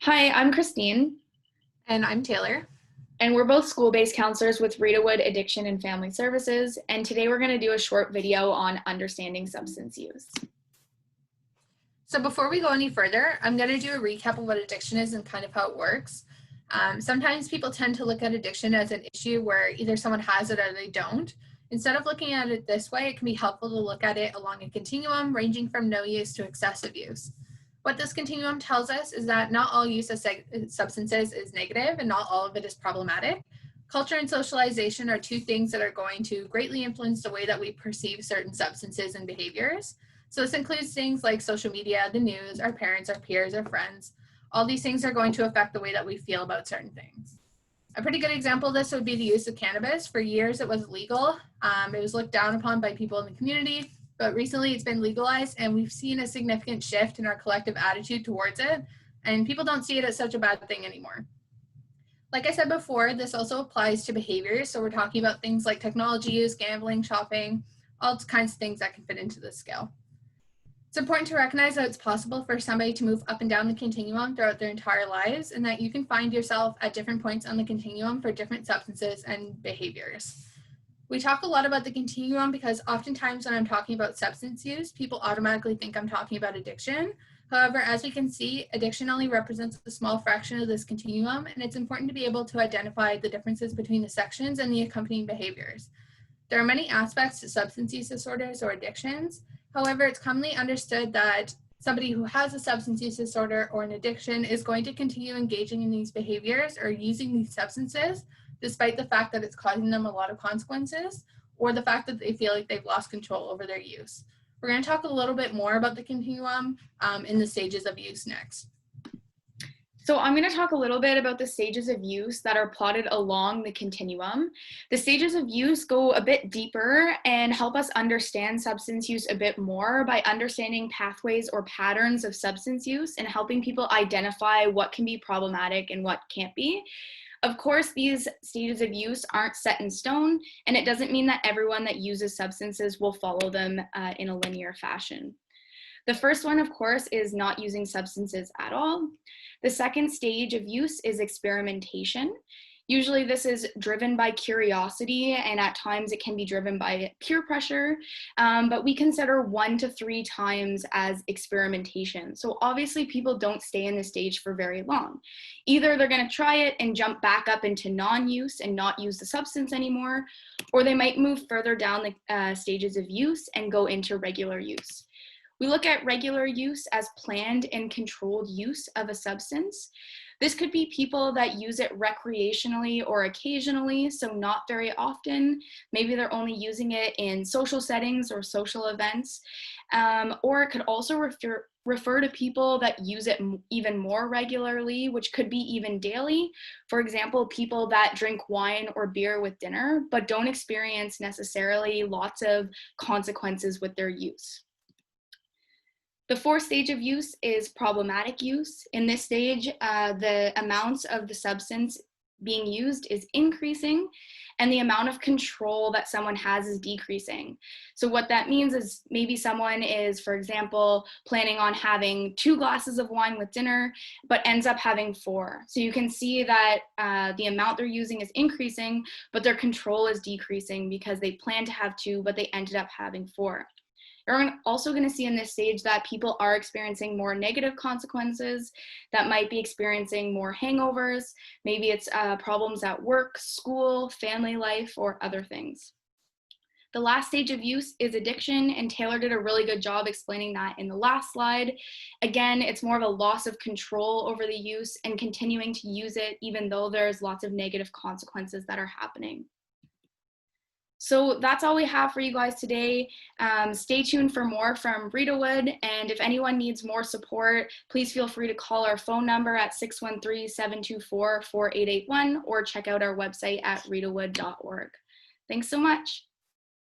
Hi, I'm Christine, And I'm Taylor. and we're both school-based counselors with Rideauwood Addiction and Family Services, and today we're going to do a short video on understanding substance use. So before we go any further, I'm going to do a recap of what addiction is and kind of how it works. Sometimes people tend to look at addiction as an issue where either someone has it or they don't. Instead of looking at it this way, it can be helpful to look at it along a continuum ranging from no use to excessive use. What this continuum tells us is that not all use of substances is negative and not all of it is problematic. Culture and socialization are two things that are going to greatly influence the way that we perceive certain substances and behaviors. So this includes things like social media, the news, our parents, our peers, our friends. All these things are going to affect the way that we feel about certain things. A pretty good example of this would be the use of cannabis. For years, it was legal. It was looked down upon by people in the community, but recently it's been legalized, and we've seen a significant shift in our collective attitude towards it, and people don't see it as such a bad thing anymore. Like I said before, this also applies to behaviors. So we're talking about things like technology use, gambling, shopping, all kinds of things that can fit into this scale. It's important to recognize that it's possible for somebody to move up and down the continuum throughout their entire lives, and that you can find yourself at different points on the continuum for different substances and behaviors. We talk a lot about the continuum because oftentimes when I'm talking about substance use, people automatically think I'm talking about addiction. However, as we can see, addiction only represents a small fraction of this continuum, and it's important to be able to identify the differences between the sections and the accompanying behaviors. There are many aspects to substance use disorders or addictions. However, it's commonly understood that somebody who has a substance use disorder or an addiction is going to continue engaging in these behaviors or using these substances, despite the fact that it's causing them a lot of consequences, or the fact that they feel like they've lost control over their use. We're going to talk a little bit more about the continuum in the stages of use next. So I'm going to talk a little bit about the stages of use that are plotted along the continuum. The stages of use go a bit deeper and help us understand substance use a bit more by understanding pathways or patterns of substance use and helping people identify what can be problematic and what can't be. Of course, these stages of use aren't set in stone, and it doesn't mean that everyone that uses substances will follow them in a linear fashion. The first one, of course, is not using substances at all. The second stage of use is experimentation. Usually this is driven by curiosity, and at times it can be driven by peer pressure, but we consider 1 to 3 times as experimentation. So obviously people don't stay in this stage for very long. Either they're going to try it and jump back up into non-use and not use the substance anymore, or they might move further down the stages of use and go into regular use. We look at regular use as planned and controlled use of a substance. This could be people that use it recreationally or occasionally, so not very often. Maybe they're only using it in social settings or social events. Or it could also refer to people that use it even more regularly, which could be even daily. For example, people that drink wine or beer with dinner, but don't experience necessarily lots of consequences with their use. The fourth stage of use is problematic use. In this stage, the amounts of the substance being used is increasing, and the amount of control that someone has is decreasing. So what that means is maybe someone is, for example, planning on having 2 glasses of wine with dinner, but ends up having 4. So you can see that the amount they're using is increasing, but their control is decreasing because they planned to have 2, but they ended up having 4. You're also going to see in this stage that people are experiencing more negative consequences, that might be experiencing more hangovers. Maybe it's problems at work, school, family life, or other things. The last stage of use is addiction, and Taylor did a really good job explaining that in the last slide. Again, it's more of a loss of control over the use and continuing to use it even though there's lots of negative consequences that are happening. So that's all we have for you guys today. Stay tuned for more from Rideauwood, and if anyone needs more support, please feel free to call our phone number at 613-724-4881 or check out our website at rideauwood.org. Thanks so much.